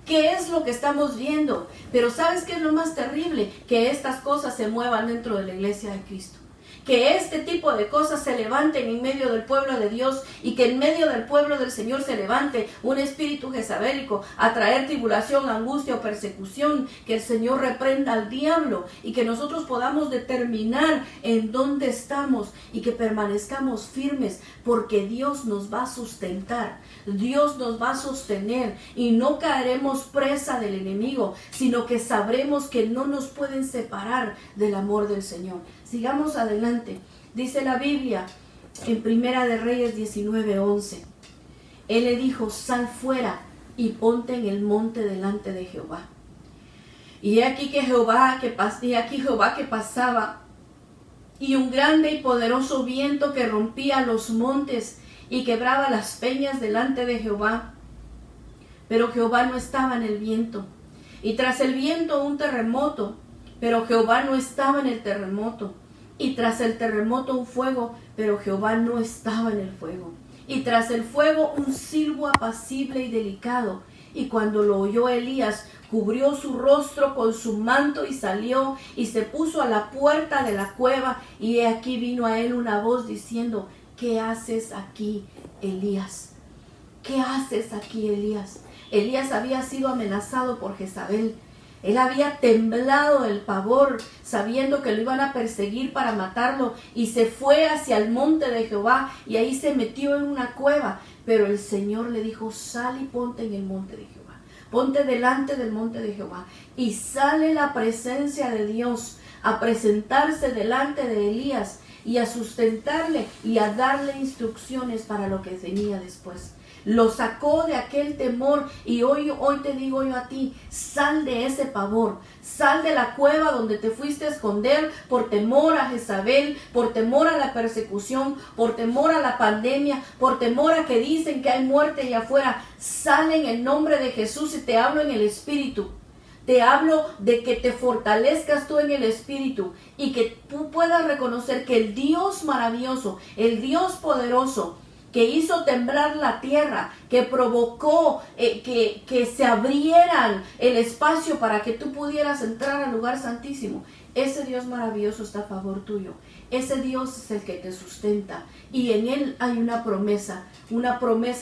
¿Qué es lo que estamos viendo? Pero ¿sabes qué es lo más terrible? Que estas cosas se muevan dentro de la iglesia de Cristo. Que este tipo de cosas se levanten en medio del pueblo de Dios y que en medio del pueblo del Señor se levante un espíritu jezabélico a traer tribulación, angustia o persecución. Que el Señor reprenda al diablo y que nosotros podamos determinar en dónde estamos y que permanezcamos firmes, porque Dios nos va a sustentar, Dios nos va a sostener y no caeremos presa del enemigo, sino que sabremos que no nos pueden separar del amor del Señor. Sigamos adelante. Dice la Biblia en Primera de Reyes 19:11. Él le dijo, sal fuera y ponte en el monte delante de Jehová. Y he aquí Jehová que pasaba, y un grande y poderoso viento que rompía los montes y quebraba las peñas delante de Jehová. Pero Jehová no estaba en el viento. Y tras el viento un terremoto, pero Jehová no estaba en el terremoto. Y tras el terremoto un fuego, pero Jehová no estaba en el fuego. Y tras el fuego un silbo apacible y delicado. Y cuando lo oyó Elías, cubrió su rostro con su manto y salió y se puso a la puerta de la cueva. Y he aquí vino a él una voz diciendo, ¿qué haces aquí, Elías? ¿Qué haces aquí, Elías? Elías había sido amenazado por Jezabel. Él había temblado del pavor, sabiendo que lo iban a perseguir para matarlo, y se fue hacia el monte de Jehová, y ahí se metió en una cueva. Pero el Señor le dijo, sal y ponte en el monte de Jehová. Ponte delante del monte de Jehová. Y sale la presencia de Dios a presentarse delante de Elías y a sustentarle y a darle instrucciones para lo que venía después. Lo sacó de aquel temor y hoy te digo yo a ti, sal de ese pavor, sal de la cueva donde te fuiste a esconder por temor a Jezabel, por temor a la persecución, por temor a la pandemia, por temor a que dicen que hay muerte allá afuera. Sal en el nombre de Jesús y te hablo en el Espíritu. Te hablo de que te fortalezcas tú en el Espíritu y que tú puedas reconocer que el Dios maravilloso, el Dios poderoso, que hizo temblar la tierra, que provocó que se abrieran el espacio para que tú pudieras entrar al lugar santísimo. Ese Dios maravilloso está a favor tuyo. Ese Dios es el que te sustenta y en Él hay una promesa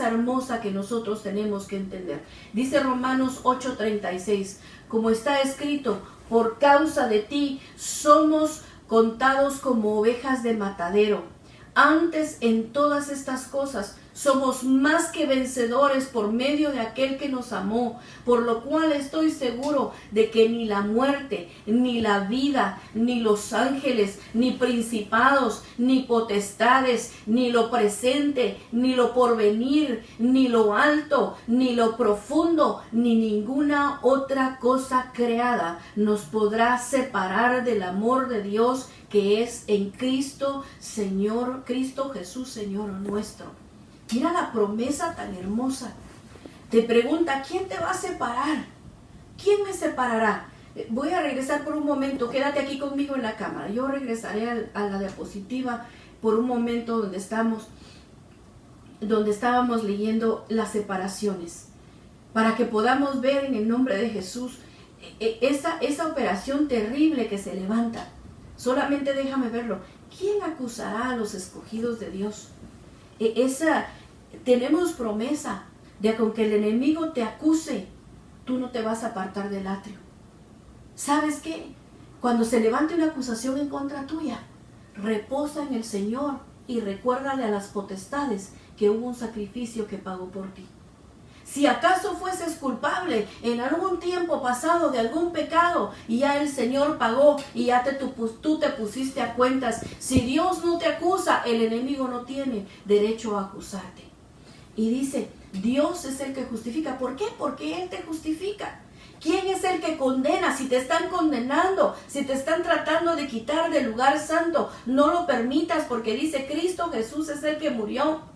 hermosa que nosotros tenemos que entender. Dice Romanos 8:36, como está escrito, por causa de ti somos contados como ovejas de matadero. Antes en todas estas cosas somos más que vencedores por medio de aquel que nos amó, por lo cual estoy seguro de que ni la muerte, ni la vida, ni los ángeles, ni principados, ni potestades, ni lo presente, ni lo porvenir, ni lo alto, ni lo profundo, ni ninguna otra cosa creada nos podrá separar del amor de Dios que es en Cristo Jesús, Señor nuestro. Mira la promesa tan hermosa. Te pregunta, ¿quién te va a separar? ¿Quién me separará? Voy a regresar por un momento, quédate aquí conmigo en la cámara. Yo regresaré a la diapositiva por un momento donde estábamos leyendo las separaciones, para que podamos ver en el nombre de Jesús esa operación terrible que se levanta. Solamente déjame verlo. ¿Quién acusará a los escogidos de Dios? Tenemos promesa de que aunque el enemigo te acuse, tú no te vas a apartar del atrio. ¿Sabes qué? Cuando se levante una acusación en contra tuya, reposa en el Señor y recuérdale a las potestades que hubo un sacrificio que pagó por ti. Si acaso fueses culpable en algún tiempo pasado de algún pecado y ya el Señor pagó y ya tú te pusiste a cuentas, si Dios no te acusa, el enemigo no tiene derecho a acusarte. Y dice, Dios es el que justifica. ¿Por qué? Porque Él te justifica. ¿Quién es el que condena? Si te están condenando, si te están tratando de quitar del lugar santo, no lo permitas, porque dice Cristo Jesús es el que murió.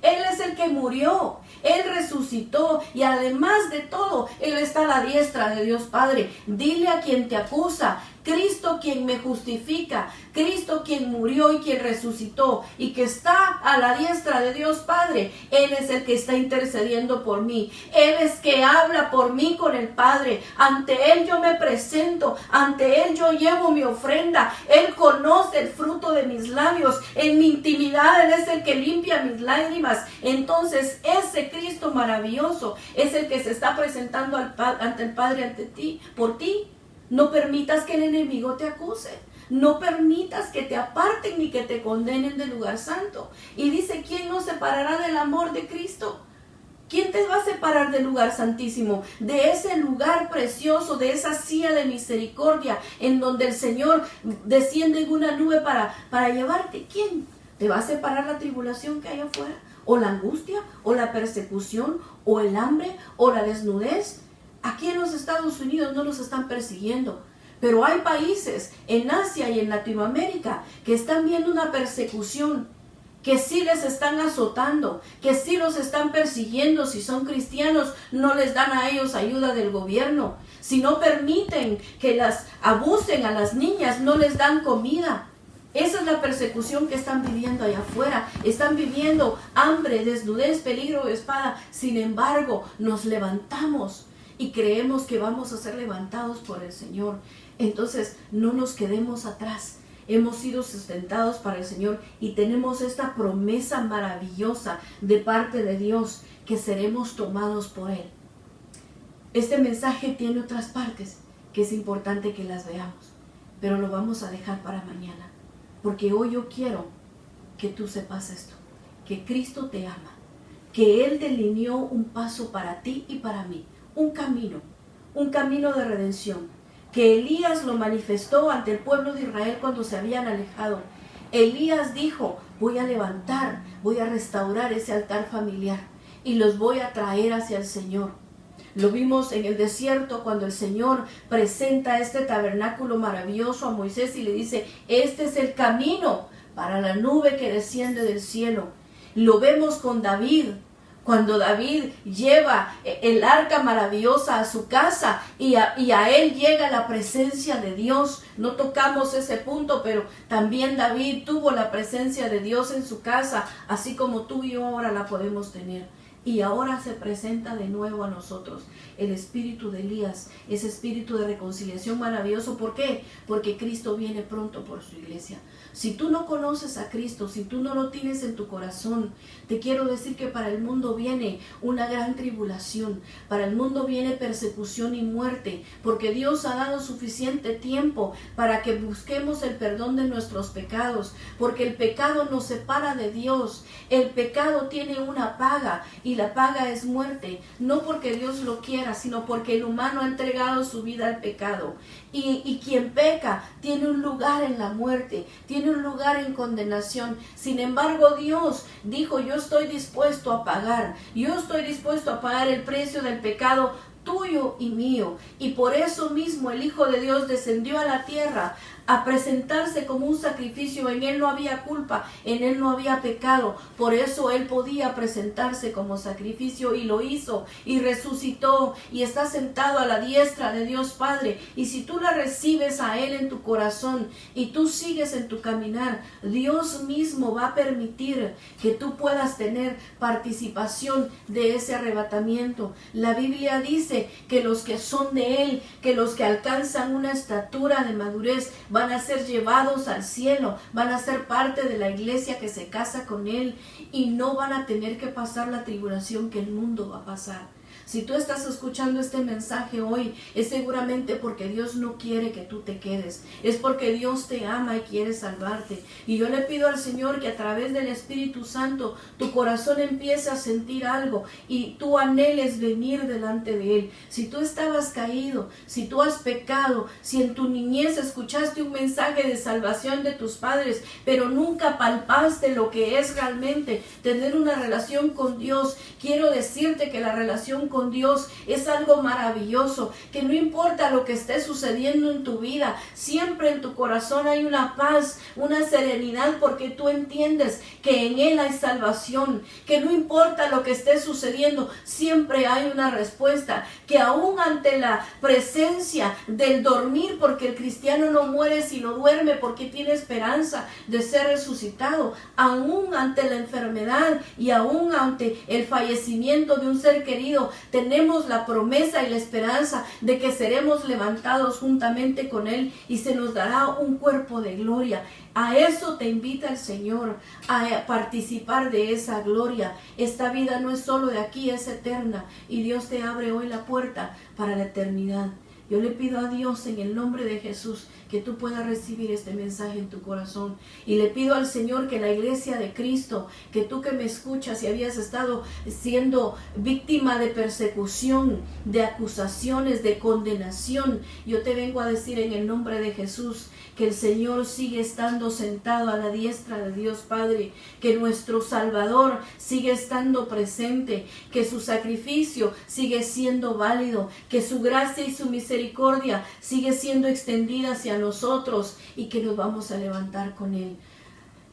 Él es el que murió, Él resucitó y además de todo, Él está a la diestra de Dios Padre. Dile a quien te acusa, Cristo quien me justifica, Cristo quien murió y quien resucitó y que está a la diestra de Dios Padre. Él es el que está intercediendo por mí. Él es que habla por mí con el Padre. Ante Él yo me presento, ante Él yo llevo mi ofrenda. Él conoce el fruto de mis labios. En mi intimidad Él es el que limpia mis lágrimas. Entonces ese Cristo maravilloso es el que se está presentando ante el Padre, ante ti, por ti. No permitas que el enemigo te acuse. No permitas que te aparten ni que te condenen del lugar santo. Y dice, ¿quién nos separará del amor de Cristo? ¿Quién te va a separar del lugar santísimo? De ese lugar precioso, de esa silla de misericordia en donde el Señor desciende en una nube para llevarte. ¿Quién? ¿Te va a separar la tribulación que hay afuera? ¿O la angustia? ¿O la persecución? ¿O el hambre? ¿O la desnudez? Aquí en los Estados Unidos no los están persiguiendo, pero hay países en Asia y en Latinoamérica que están viendo una persecución, que sí les están azotando, que sí los están persiguiendo. Si son cristianos, no les dan a ellos ayuda del gobierno. Si no permiten que las abusen a las niñas, no les dan comida. Esa es la persecución que están viviendo allá afuera. Están viviendo hambre, desnudez, peligro de espada. Sin embargo, nos levantamos y creemos que vamos a ser levantados por el Señor. Entonces no nos quedemos atrás. Hemos sido sustentados para el Señor y tenemos esta promesa maravillosa de parte de Dios que seremos tomados por Él. Este mensaje tiene otras partes que es importante que las veamos, pero lo vamos a dejar para mañana, porque hoy yo quiero que tú sepas esto, que Cristo te ama, que Él delineó un paso para ti y para mí, un camino de redención, que Elías lo manifestó ante el pueblo de Israel cuando se habían alejado. Elías dijo, voy a levantar, voy a restaurar ese altar familiar y los voy a traer hacia el Señor. Lo vimos en el desierto cuando el Señor presenta este tabernáculo maravilloso a Moisés y le dice, este es el camino para la nube que desciende del cielo. Lo vemos con David, Cuando David lleva el arca maravillosa a su casa y a él llega la presencia de Dios. No tocamos ese punto, pero también David tuvo la presencia de Dios en su casa, así como tú y yo ahora la podemos tener. Y ahora se presenta de nuevo a nosotros el espíritu de Elías, ese espíritu de reconciliación maravilloso. ¿Por qué? Porque Cristo viene pronto por su iglesia. Si tú no conoces a Cristo, si tú no lo tienes en tu corazón, te quiero decir que para el mundo viene una gran tribulación, para el mundo viene persecución y muerte, porque Dios ha dado suficiente tiempo para que busquemos el perdón de nuestros pecados, porque el pecado nos separa de Dios. El pecado tiene una paga y la paga es muerte, no porque Dios lo quiera, sino porque el humano ha entregado su vida al pecado. Y quien peca tiene un lugar en la muerte, tiene un lugar en condenación. Sin embargo, Dios dijo: yo estoy dispuesto a pagar, yo estoy dispuesto a pagar el precio del pecado tuyo y mío. Y por eso mismo el Hijo de Dios descendió a la tierra a presentarse como un sacrificio. En Él no había culpa, en Él no había pecado. Por eso Él podía presentarse como sacrificio, y lo hizo, y resucitó, y está sentado a la diestra de Dios Padre. Y si tú la recibes a Él en tu corazón y tú sigues en tu caminar, Dios mismo va a permitir que tú puedas tener participación de ese arrebatamiento. La Biblia dice que los que son de Él, que los que alcanzan una estatura de madurez, van a ser llevados al cielo, van a ser parte de la iglesia que se casa con Él, y no van a tener que pasar la tribulación que el mundo va a pasar. Si tú estás escuchando este mensaje hoy, es seguramente porque Dios no quiere que tú te quedes. Es porque Dios te ama y quiere salvarte. Y yo le pido al Señor que a través del Espíritu Santo tu corazón empiece a sentir algo y tú anheles venir delante de Él. Si tú estabas caído, si tú has pecado, si en tu niñez escuchaste un mensaje de salvación de tus padres, pero nunca palpaste lo que es realmente tener una relación con Dios, quiero decirte que la relación con Dios es algo maravilloso, que no importa lo que esté sucediendo en tu vida, siempre en tu corazón hay una paz, una serenidad, porque tú entiendes que en Él hay salvación, que no importa lo que esté sucediendo, siempre hay una respuesta, que aún ante la presencia del dormir, porque el cristiano no muere sino duerme, porque tiene esperanza de ser resucitado, aún ante la enfermedad y aún ante el fallecimiento de un ser querido, tenemos la promesa y la esperanza de que seremos levantados juntamente con Él y se nos dará un cuerpo de gloria. A eso te invita el Señor, a participar de esa gloria. Esta vida no es solo de aquí, es eterna, y Dios te abre hoy la puerta para la eternidad. Yo le pido a Dios en el nombre de Jesús que tú puedas recibir este mensaje en tu corazón. Y le pido al Señor que la iglesia de Cristo, que tú que me escuchas y habías estado siendo víctima de persecución, de acusaciones, de condenación, yo te vengo a decir en el nombre de Jesús que el Señor sigue estando sentado a la diestra de Dios Padre, que nuestro Salvador sigue estando presente, que su sacrificio sigue siendo válido, que su gracia y su misericordia sigue siendo extendida hacia nosotros y que nos vamos a levantar con Él.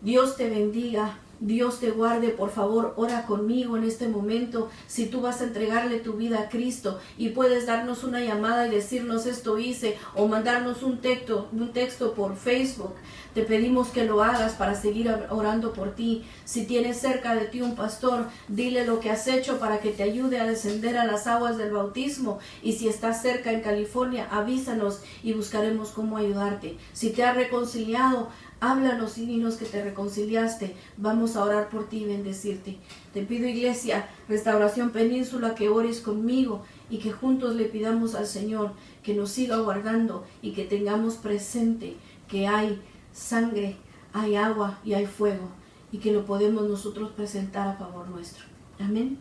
Dios te bendiga. Dios te guarde. Por favor, ora conmigo en este momento. Si tú vas a entregarle tu vida a Cristo, y puedes darnos una llamada y decirnos esto hice, o mandarnos un texto por Facebook, te pedimos que lo hagas para seguir orando por ti. Si tienes cerca de ti un pastor, dile lo que has hecho para que te ayude a descender a las aguas del bautismo. Y si estás cerca en California, avísanos y buscaremos cómo ayudarte. Si te has reconciliado, háblanos y dinos que te reconciliaste. Vamos a orar por ti y bendecirte. Te pido, Iglesia Restauración Península, que ores conmigo y que juntos le pidamos al Señor que nos siga guardando y que tengamos presente que hay sangre, hay agua y hay fuego, y que lo podemos nosotros presentar a favor nuestro. Amén.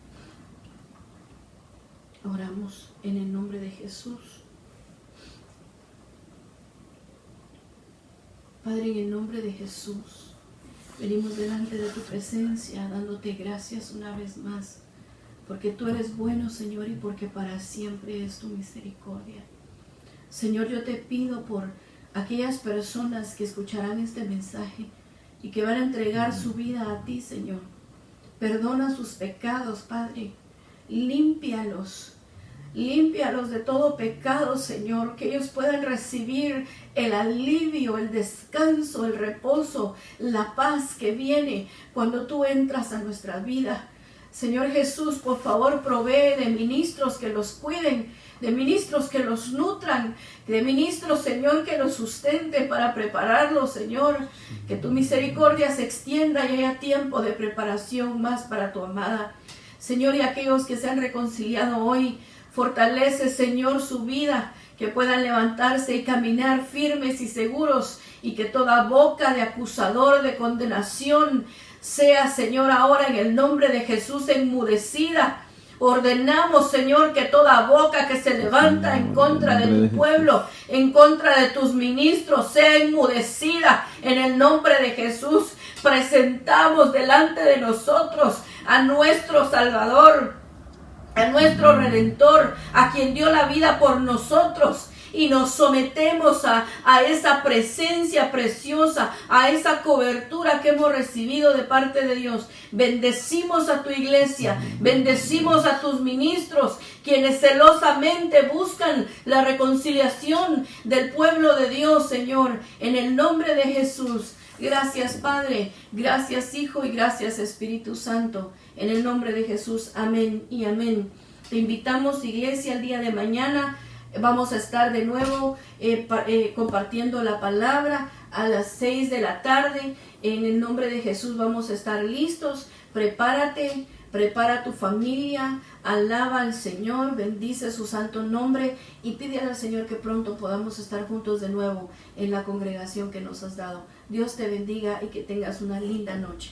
Oramos en el nombre de Jesús. Padre, en el nombre de Jesús, venimos delante de tu presencia, dándote gracias una vez más, porque tú eres bueno, Señor, y porque para siempre es tu misericordia. Señor, yo te pido por aquellas personas que escucharán este mensaje y que van a entregar su vida a ti, Señor. Perdona sus pecados, Padre. Límpialos. Límpialos de todo pecado, Señor, que ellos puedan recibir el alivio, el descanso, el reposo, la paz que viene cuando tú entras a nuestra vida. Señor Jesús, por favor, provee de ministros que los cuiden, de ministros que los nutran, de ministros, Señor, que los sustenten para prepararlos, Señor. Que tu misericordia se extienda y haya tiempo de preparación más para tu amada. Señor, y aquellos que se han reconciliado hoy, fortalece, Señor, su vida, que puedan levantarse y caminar firmes y seguros, y que toda boca de acusador, de condenación, sea, Señor, ahora en el nombre de Jesús enmudecida. Ordenamos, Señor, que toda boca que se levanta en contra de tu pueblo, en contra de tus ministros, sea enmudecida en el nombre de Jesús. Presentamos delante de nosotros a nuestro Salvador, a nuestro Redentor, a quien dio la vida por nosotros, y nos sometemos a esa presencia preciosa, a esa cobertura que hemos recibido de parte de Dios. Bendecimos a tu iglesia, bendecimos a tus ministros, quienes celosamente buscan la reconciliación del pueblo de Dios, Señor, en el nombre de Jesús. Gracias, Padre, gracias, Hijo, y gracias, Espíritu Santo. En el nombre de Jesús, amén y amén. Te invitamos, iglesia, el día de mañana. Vamos a estar de nuevo compartiendo la palabra a las 6 de la tarde. En el nombre de Jesús vamos a estar listos. Prepárate, prepara tu familia, alaba al Señor, bendice su santo nombre y pide al Señor que pronto podamos estar juntos de nuevo en la congregación que nos has dado. Dios te bendiga y que tengas una linda noche.